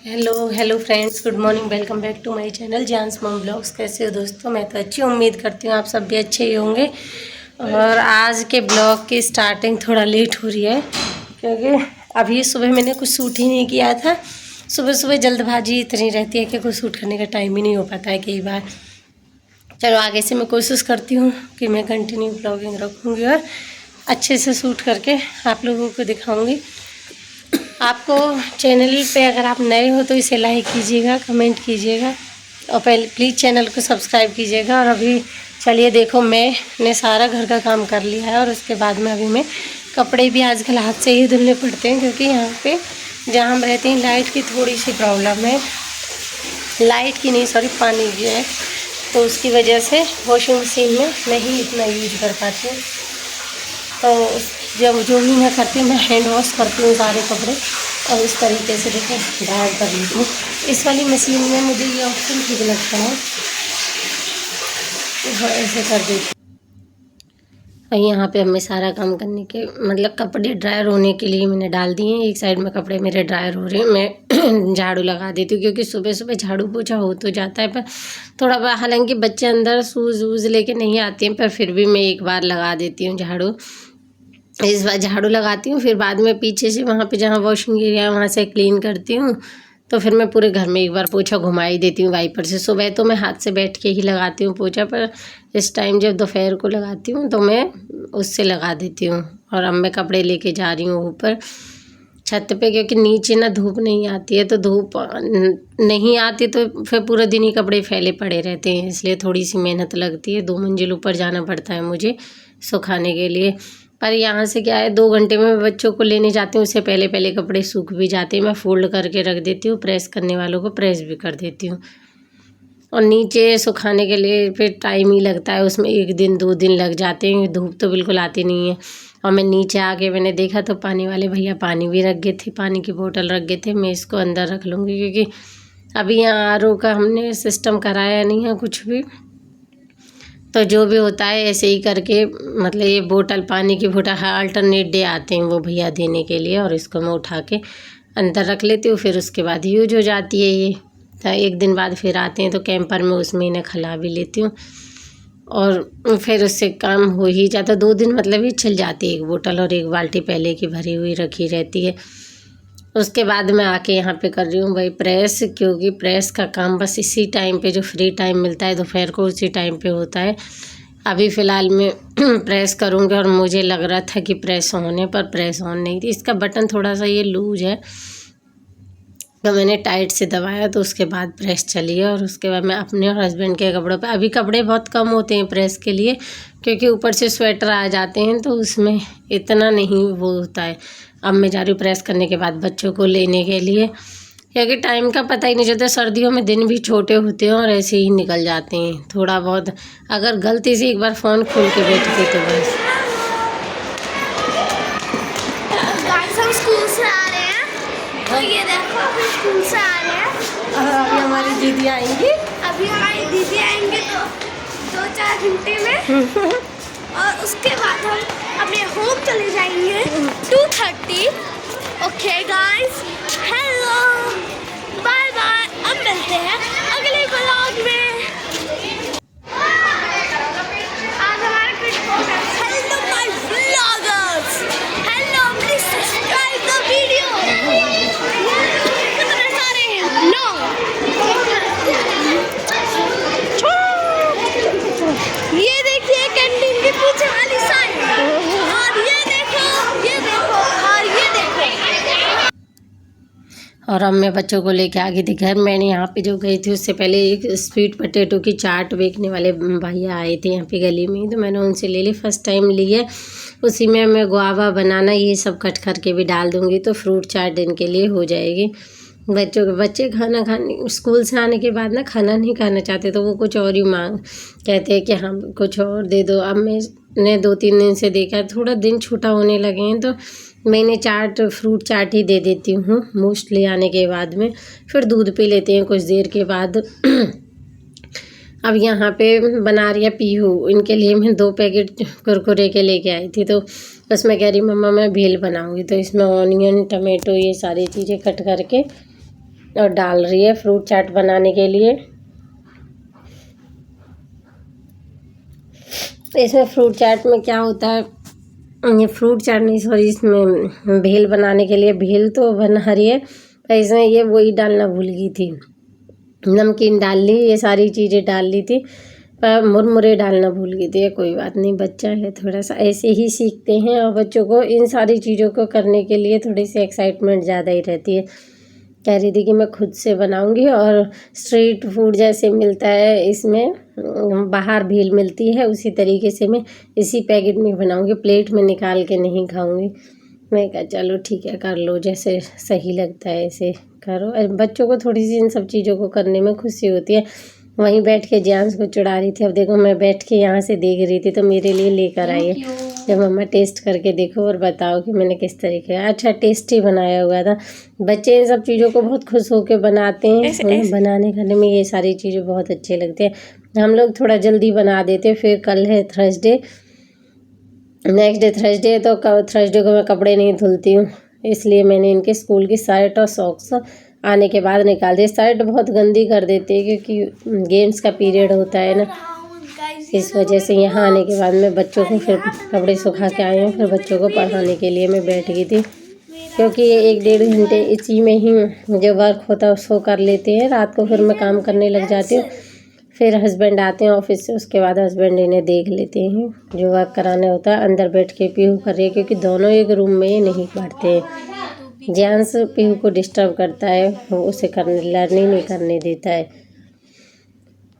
Hello friends, good morning. Welcome back to my channel जानस mom blogs. कैसे हो दोस्तों? मैं तो अच्छी उम्मीद करती हूँ आप सब भी अच्छे ही होंगे। और आज के ब्लॉग की स्टार्टिंग थोड़ा लेट हो रही है क्योंकि अभी सुबह मैंने कुछ शूट ही नहीं किया था। सुबह सुबह जल्दबाजी इतनी रहती है कि कुछ शूट करने का टाइम ही नहीं हो पाता है कई बार। चलो आगे से मैं कोशिश करती हूँ कि मैं कंटिन्यू ब्लॉगिंग रखूँगी और अच्छे से शूट करके आप लोगों को दिखाऊँगी। आपको चैनल पे अगर आप नए हो तो इसे लाइक कीजिएगा, कमेंट कीजिएगा और पहले प्लीज़ चैनल को सब्सक्राइब कीजिएगा। और अभी चलिए देखो, मैंने सारा घर का काम कर लिया है और उसके बाद में अभी मैं कपड़े भी आजकल हाथ से ही धुलने पड़ते हैं क्योंकि यहाँ पे जहाँ हम रहते हैं लाइट की थोड़ी सी प्रॉब्लम है। लाइट की नहीं, सॉरी, पानी की है, तो उसकी वजह से वॉशिंग मशीन में नहीं इतना यूज कर पाती हूँ। तो जब जो भी मैं करती हूँ मैं हैंड वॉश करती हूँ सारे कपड़े और इस तरीके से देखो ड्राई कर लेती हूँ। इस वाली मशीन में मुझे ये ऑप्शन ठीक लगता है, ऐसे कर देती हूँ। और यहाँ पे हमें सारा काम करने के मतलब कपड़े ड्रायर होने के लिए मैंने डाल दिए हैं। एक साइड में कपड़े मेरे ड्रायर हो रहे हैं, मैं झाड़ू लगा देती हूँ क्योंकि सुबह सुबह झाड़ू पोछा हो तो जाता है, पर थोड़ा हालांकि बच्चे अंदर शूज़ वूज़ लेके नहीं आते हैं, पर फिर भी मैं एक बार लगा देती हूँ झाड़ू। इस बार झाड़ू लगाती हूँ, फिर बाद में पीछे से वहाँ पे जहाँ वॉशिंग एरिया है वहाँ से क्लीन करती हूँ। तो फिर मैं पूरे घर में एक बार पोछा घुमा ही देती हूँ वाइपर से। सुबह तो मैं हाथ से बैठ के ही लगाती हूँ पोछा, पर इस टाइम जब दोपहर को लगाती हूँ तो मैं उससे लगा देती हूँ। और अब मैं कपड़े लेके जा रही हूँ ऊपर छत पे क्योंकि नीचे ना धूप नहीं आती है, तो धूप नहीं आती तो फिर पूरा दिन ही कपड़े फैले पड़े रहते हैं, इसलिए थोड़ी सी मेहनत लगती है। 2 मंजिल ऊपर जाना पड़ता है मुझे सुखाने के लिए। पर यहाँ से क्या है, 2 घंटे में मैं बच्चों को लेने जाती हूँ, उससे पहले पहले कपड़े सूख भी जाते हैं। मैं फोल्ड करके रख देती हूँ, प्रेस करने वालों को प्रेस भी कर देती हूँ। और नीचे सुखाने के लिए फिर टाइम ही लगता है, उसमें 1 दिन 2 दिन लग जाते हैं, धूप तो बिल्कुल आती नहीं है। और मैं नीचे आके मैंने देखा तो पानी वाले भैया पानी भी रख गए थे, पानी की बोतल रख गए थे। मैं इसको अंदर रख लूँगी क्योंकि अभी यहाँ आरओ का हमने सिस्टम कराया नहीं है कुछ भी, तो जो भी होता है ऐसे ही करके मतलब ये बोतल, पानी की बोतल अल्टरनेट डे आते हैं वो भैया देने के लिए, और इसको मैं उठा के अंदर रख लेती हूँ। फिर उसके बाद यूज हो जाती है ये। तो 1 दिन बाद फिर आते हैं तो कैंपर में उसमें इन्हें खिला भी लेती हूँ और फिर उससे काम हो ही जाता। 2 दिन मतलब ये चल जाती है 1 बोतल, और 1 बाल्टी पहले की भरी हुई रखी रहती है। उसके बाद मैं आके यहाँ पे कर रही हूँ भाई प्रेस, क्योंकि प्रेस का काम बस इसी टाइम पे जो फ्री टाइम मिलता है दोपहर को उसी टाइम पे होता है। अभी फ़िलहाल मैं प्रेस करूँगी और मुझे लग रहा था कि प्रेस ऑन है, पर प्रेस ऑन नहीं थी। इसका बटन थोड़ा सा ये लूज है, तो मैंने टाइट से दबाया तो उसके बाद प्रेस चली है। और उसके बाद मैं अपने और हस्बैंड के कपड़ों पे, अभी कपड़े बहुत कम होते हैं प्रेस के लिए क्योंकि ऊपर से स्वेटर आ जाते हैं तो उसमें इतना नहीं वो होता है। अब मैं जा रही हूँ प्रेस करने के बाद बच्चों को लेने के लिए, क्योंकि टाइम का पता ही नहीं चलता। सर्दियों में दिन भी छोटे होते हैं और ऐसे ही निकल जाते हैं। थोड़ा बहुत अगर गलती से एक बार फ़ोन खोल के बैठते तो बस। हम स्कूल से आ रहे हैं, तो ये देखो हम स्कूल से आ रहे हैं। अभी हमारी दीदी आएंगी, अभी हमारी दीदी आएंगे तो 2-4 घंटे में और उसके बाद हम अपने होम चले जाएंगे 2:30। Okay guys, hello, bye bye. अब मिलते हैं अगले ब्लॉग में। आज हमारा कुछ hello my vloggers, hello, please subscribe the video. कितने सारे नो ये देखिए कैंटीन के पीछे वाली साइड, और ये देखो और ये देखो। और अब मैं बच्चों को लेके आ गई थी घर। मैंने यहाँ पे जो गई थी उससे पहले एक स्वीट पोटैटो की चाट बेचने वाले भैया आए थे यहाँ पे गली में, तो मैंने उनसे ले ली, फर्स्ट टाइम ली है। उसी में मैं गुआवा, बनाना ये सब कट करके भी डाल दूँगी तो फ्रूट चाट इनके लिए हो जाएगी। बच्चे खाना खाने स्कूल से आने के बाद ना खाना नहीं खाना चाहते, तो वो कुछ और ही कहते हैं कि हम कुछ और दे दो। अब मैंने 2-3 दिन से देखा थोड़ा दिन छोटा होने लगे हैं, तो मैंने फ्रूट चाट ही दे देती हूँ मोस्टली आने के बाद में। फिर दूध पी लेते हैं कुछ देर के बाद। अब यहाँ पे बना रही है पीहू, इनके लिए मैं 2 पैकेट कुरकुरे के लेके आई थी, तो उसमें कह रही मम्मा मैं भेल बनाऊँगी। तो इसमें ऑनियन, टमाटो, ये सारी चीज़ें कट करके और डाल रही है फ्रूट चाट बनाने के लिए। इसमें फ्रूट चाट में क्या होता है, ये फ्रूट चाट नहीं सॉरी, इसमें भेल बनाने के लिए भेल तो बना रही है, पर इसमें ये वही डालना भूल गई थी, नमकीन डाल ली, ये सारी चीज़ें डाल ली थी, पर मुरमुरे डालना भूल गई थी। कोई बात नहीं, बच्चा है थोड़ा सा ऐसे ही सीखते हैं, और बच्चों को इन सारी चीज़ों को करने के लिए थोड़ी सी एक्साइटमेंट ज़्यादा ही रहती है। कह रही थी कि मैं खुद से बनाऊंगी, और स्ट्रीट फूड जैसे मिलता है इसमें बाहर भेल मिलती है, उसी तरीके से मैं इसी पैकेट में बनाऊंगी, प्लेट में निकाल के नहीं खाऊंगी। मैं कहा चलो ठीक है, कर लो जैसे सही लगता है ऐसे करो। बच्चों को थोड़ी सी इन सब चीज़ों को करने में खुशी होती है। वहीं बैठ के ज्यांस को चुड़ा रही थी। अब देखो मैं बैठ के यहाँ से देख रही थी तो मेरे लिए लेकर आई है, जब मम्मा टेस्ट करके देखो और बताओ कि मैंने किस तरीके का अच्छा टेस्टी बनाया हुआ था। बच्चे इन सब चीज़ों को बहुत खुश होकर बनाते हैं, उन्हें बनाने खाने में ये सारी चीज़ें बहुत अच्छे लगते हैं। हम लोग थोड़ा जल्दी बना देते। फिर कल है थर्सडे, नेक्स्ट डे थर्सडे है, तो थर्सडे को मैं कपड़े नहीं धुलती हूँ, इसलिए मैंने इनके स्कूल की शर्ट और सॉक्स आने के बाद निकाल दिए। शर्ट बहुत गंदी कर देते हैं क्योंकि गेम्स का पीरियड होता है ना, इस वजह से यहाँ आने के बाद मैं बच्चों को फिर कपड़े सुखा के आई हूँ। फिर बच्चों को पढ़ाने के लिए मैं बैठ गई थी, क्योंकि ये 1-1.5 घंटे इसी में ही जो वर्क होता है उसको कर लेते हैं। रात को फिर मैं काम करने लग जाती हूँ। फिर हस्बैंड आते हैं ऑफिस से, उसके बाद हस्बैंड इन्हें देख लेते हैं जो वर्क कराने होता है। अंदर बैठ के पीहू कर रही है, क्योंकि दोनों एक रूम में नहीं पढ़ते हैं। जेंट्स पीहू को डिस्टर्ब करता है, वो उसे लर्निंग नहीं करने देता है।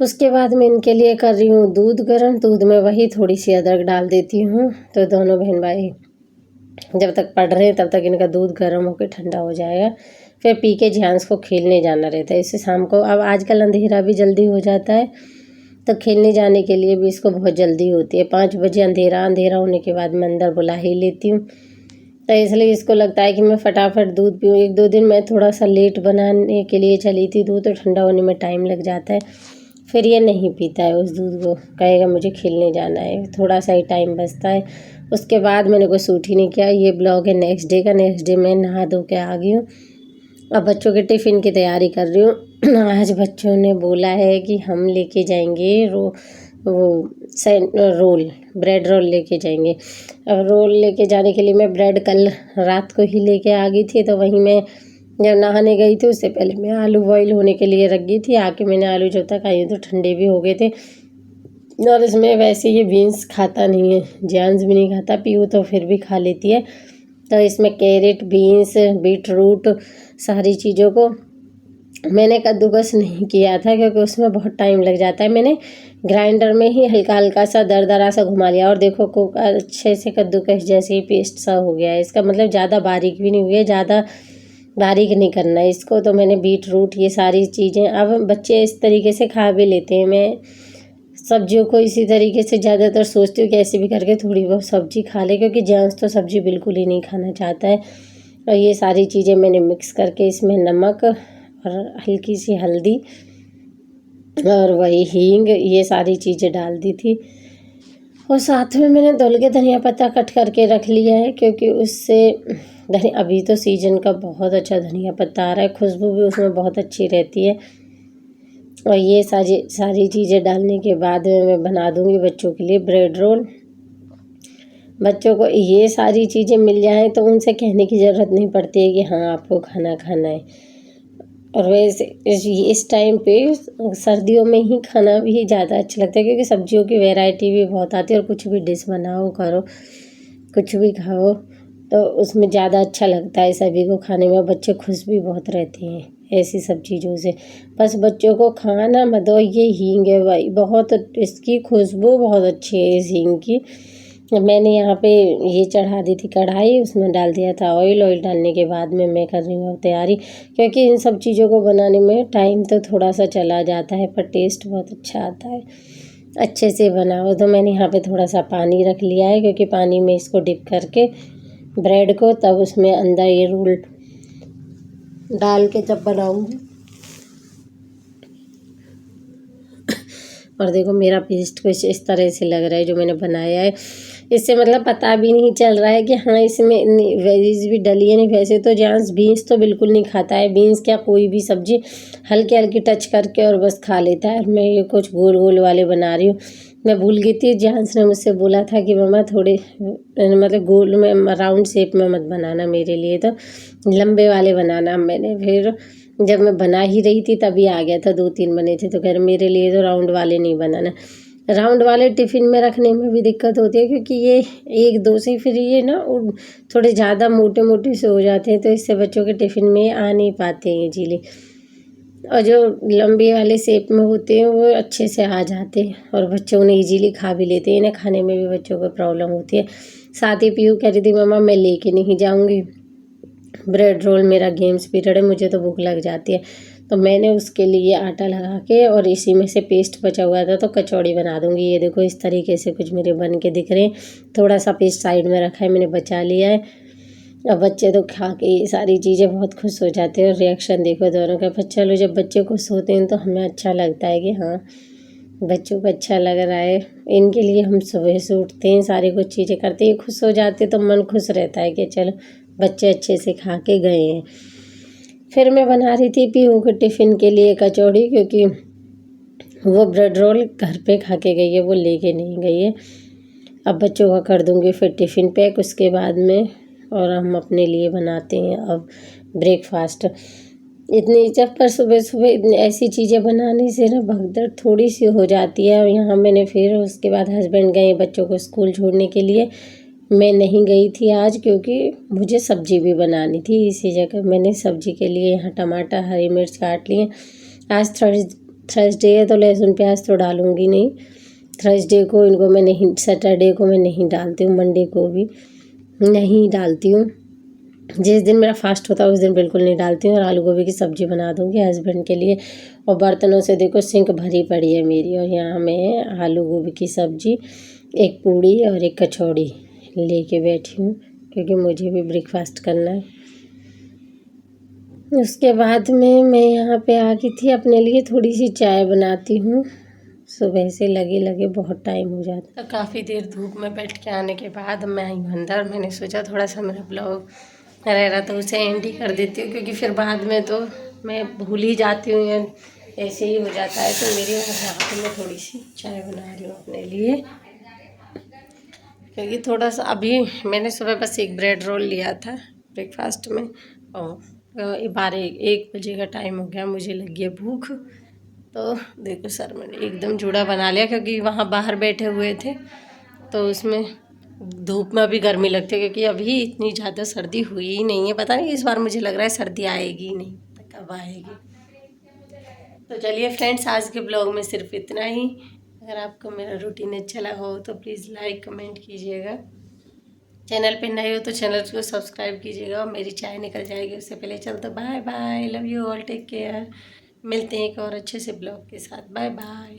उसके बाद मैं इनके लिए कर रही हूँ दूध गर्म। दूध में वही थोड़ी सी अदरक डाल देती हूँ, तो दोनों बहन भाई जब तक पढ़ रहे हैं तब तक इनका दूध गर्म होकर ठंडा हो जाएगा। फिर पी के झांस को खेलने जाना रहता है। इससे शाम को, अब आजकल अंधेरा भी जल्दी हो जाता है, तो खेलने जाने के लिए भी इसको बहुत जल्दी होती है। 5 बजे अंधेरा होने के बाद मैं अंदर बुला ही लेती हूँ, तो इसलिए इसको लगता है कि मैं फटाफट दूध पीऊँ। 1-2 दिन मैं थोड़ा सा लेट बनाने के लिए चली थी दूध, तो ठंडा होने में टाइम लग जाता है। फिर ये नहीं पीता है उस दूध को, कहेगा मुझे खेलने जाना है, थोड़ा सा ही टाइम बचता है। उसके बाद मैंने कोई सूट ही नहीं किया। ये ब्लॉग है नेक्स्ट डे का। नेक्स्ट डे मैं नहा धो के आ गई हूँ, अब बच्चों के टिफ़िन की तैयारी कर रही हूँ। आज बच्चों ने बोला है कि हम लेके जाएंगे रोल, ब्रेड रोल लेके जाएंगे। अब रोल लेके जाने के लिए मैं ब्रेड कल रात को ही लेके आ गई थी, तो वहीं मैं जब नहाने गई थी उससे पहले मैं आलू बॉईल होने के लिए रख गई थी। आके मैंने आलू जब तक आई तो ठंडे भी हो गए थे। और इसमें वैसे ये बीन्स खाता नहीं है, जेंट्स भी नहीं खाता, पीहू तो फिर भी खा लेती है। तो इसमें कैरेट, बीन्स, बीटरूट सारी चीज़ों को मैंने कद्दूकस नहीं किया था, क्योंकि उसमें बहुत टाइम लग जाता है। मैंने ग्राइंडर में ही हल्का हल्का सा दरदरा सा घुमा लिया, और देखो को अच्छे से कद्दूकस जैसे ही पेस्ट सा हो गया है। इसका मतलब ज़्यादा बारीक भी नहीं हुई है, ज़्यादा बारीक नहीं करना है इसको। तो मैंने बीटरूट ये सारी चीज़ें, अब बच्चे इस तरीके से खा भी लेते हैं। मैं सब्जियों को इसी तरीके से ज़्यादातर सोचती हूँ कि ऐसे भी करके थोड़ी बहुत सब्जी खा ले, क्योंकि जेंट्स तो सब्जी बिल्कुल ही नहीं खाना चाहता है। और ये सारी चीज़ें मैंने मिक्स करके इसमें नमक और हल्की सी हल्दी और वही हींग, ये सारी चीज़ें डाल दी थी। और साथ में मैंने धुल के धनिया पत्ता कट करके रख लिया है, क्योंकि उससे अभी तो सीजन का बहुत अच्छा धनिया पत्ता आ रहा है, खुशबू भी उसमें बहुत अच्छी रहती है। और ये सारी चीज़ें डालने के बाद मैं बना दूंगी बच्चों के लिए ब्रेड रोल। बच्चों को ये सारी चीज़ें मिल जाएं तो उनसे कहने की ज़रूरत नहीं पड़ती है कि हाँ आपको खाना खाना है। और वैसे इस टाइम पे सर्दियों में ही खाना भी ज़्यादा अच्छा लगता है, क्योंकि सब्जियों की वैरायटी भी बहुत आती है, और कुछ भी डिश बनाओ करो, कुछ भी खाओ, तो उसमें ज़्यादा अच्छा लगता है सभी को खाने में। बच्चे खुश भी बहुत रहते हैं ऐसी सब चीज़ों से। बस बच्चों को खाना मत दो। ये हींग है भाई, बहुत इसकी खुशबू बहुत अच्छी है इस हींग की। मैंने यहाँ पे ये चढ़ा दी थी कढ़ाई, उसमें डाल दिया था ऑयल। ऑयल डालने के बाद में मैं कर रही हूँ तैयारी, क्योंकि इन सब चीज़ों को बनाने में टाइम तो थोड़ा सा चला जाता है, पर टेस्ट बहुत अच्छा आता है अच्छे से बनाओ। तो मैंने यहाँ पे थोड़ा सा पानी रख लिया है, क्योंकि पानी में इसको डिप करके ब्रेड को, तब उसमें अंदर ये रोल डाल के जब बनाऊंगी। और देखो मेरा पेस्ट कुछ इस तरह से लग रहा है जो मैंने बनाया है। इससे मतलब पता भी नहीं चल रहा है कि हाँ इसमें वेजीज भी डली है नहीं। वैसे तो जेंट्स बीन्स तो बिल्कुल नहीं खाता है, बीन्स क्या कोई भी सब्जी हल्की हल्की टच करके और बस खा लेता है। मैं ये कुछ गोल गोल वाले बना रही हूँ। मैं भूल गई थी, जेंट्स ने मुझसे बोला था कि मम्मा थोड़े मतलब गोल में राउंड शेप में मत बनाना, मेरे लिए तो लंबे वाले बनाना। मैंने फिर जब मैं बना ही रही थी तभी आ गया था, 2-3 बने थे तो कह रहे मेरे लिए तो राउंड वाले नहीं बनाना। राउंड वाले टिफ़िन में रखने में भी दिक्कत होती है क्योंकि ये 1-2 से फिर ये ना थोड़े ज़्यादा मोटे मोटे से हो जाते हैं, तो इससे बच्चों के टिफ़िन में आ नहीं पाते हैं इजीली। और जो लंबे वाले शेप में होते हैं वो अच्छे से आ जाते हैं और बच्चे उन्हें इजीली खा भी लेते हैं। इन्हें खाने में भी बच्चों को प्रॉब्लम होती है। साथ ही पीयू कह रही थी मम्मा मैं लेके नहीं जाऊँगी ब्रेड रोल, मेरा गेम्स पीरियड है, मुझे तो भूख लग जाती है। तो मैंने उसके लिए आटा लगा के और इसी में से पेस्ट बचा हुआ था तो कचौड़ी बना दूँगी। ये देखो इस तरीके से कुछ मेरे बन के दिख रहे हैं। थोड़ा सा पेस्ट साइड में रखा है, मैंने बचा लिया है। अब बच्चे तो खा के ये सारी चीज़ें बहुत खुश हो जाते हैं और रिएक्शन देखो दोनों का। पर चलो जब बच्चे खुश होते हैं तो हमें अच्छा लगता है कि हाँ बच्चों को अच्छा लग रहा है। इनके लिए हम सुबह से उठते हैं, सारी कुछ चीज़ें करते हैं, खुश हो जाते तो मन खुश रहता है कि चलो बच्चे अच्छे से खा के गए हैं। फिर मैं बना रही थी पीहू के टिफ़िन के लिए कचौड़ी, क्योंकि वो ब्रेड रोल घर पे खा के गई है, वो लेके नहीं गई है। अब बच्चों का कर दूँगी फिर टिफ़िन पैक उसके बाद में, और हम अपने लिए बनाते हैं अब ब्रेकफास्ट। इतनी जब पर सुबह सुबह इतनी ऐसी चीज़ें बनाने से ना भगदड़ थोड़ी सी हो जाती है। यहाँ मैंने फिर उसके बाद हस्बैंड गए बच्चों को स्कूल छोड़ने के लिए, मैं नहीं गई थी आज क्योंकि मुझे सब्ज़ी भी बनानी थी। इसी जगह मैंने सब्ज़ी के लिए यहाँ टमाटर हरी मिर्च काट लिए। आज थर्सडे है तो लहसुन प्याज तो डालूँगी नहीं। थर्सडे को इनको मैं नहीं, सैटरडे को मैं नहीं डालती हूँ, मंडे को भी नहीं डालती हूँ। जिस दिन मेरा फास्ट होता है उस दिन बिल्कुल नहीं डालती हूँ। और आलू गोभी की सब्ज़ी बना दूँगी हस्बैंड के लिए। और बर्तनों से देखो सिंक भरी पड़ी है मेरी, और यहाँ मैं आलू गोभी की सब्ज़ी, एक पूड़ी और एक कचौड़ी लेके बैठी हूँ क्योंकि मुझे भी ब्रेकफास्ट करना है। उसके बाद में मैं यहाँ पे आ गई थी, अपने लिए थोड़ी सी चाय बनाती हूँ। सुबह से लगे लगे बहुत टाइम हो जाता। तो काफ़ी देर धूप में बैठ के आने के बाद मैं आई अंदर। मैंने सोचा थोड़ा सा मेरा ब्लॉग रह रहा तो उसे एंड ही कर देती हूँ, क्योंकि फिर बाद में तो मैं भूल ही जाती हूँ या ऐसे ही हो जाता है। तो मेरी यहाँ पे मैं थोड़ी सी चाय बना रही हूँ अपने लिए, क्योंकि थोड़ा सा अभी मैंने सुबह बस एक ब्रेड रोल लिया था ब्रेकफास्ट में, और 12-1 बजे का टाइम हो गया, मुझे लगी है भूख। तो देखो सर मैंने एकदम जूड़ा बना लिया क्योंकि वहाँ बाहर बैठे हुए थे तो उसमें धूप में अभी गर्मी लगती है, क्योंकि अभी इतनी ज़्यादा सर्दी हुई ही नहीं है। पता नहीं इस बार मुझे लग रहा है सर्दी आएगी ही नहीं, कब आएगी। तो चलिए फ्रेंड्स, आज के ब्लॉग में सिर्फ इतना ही। अगर आपको मेरा रूटीन अच्छा लगा हो तो प्लीज़ लाइक कमेंट कीजिएगा। चैनल पे नए हो तो चैनल को सब्सक्राइब कीजिएगा। और मेरी चाय निकल जाएगी उससे पहले। चल तो bye bye, love you all, take care. मिलते हैं एक और अच्छे से ब्लॉग के साथ। Bye bye.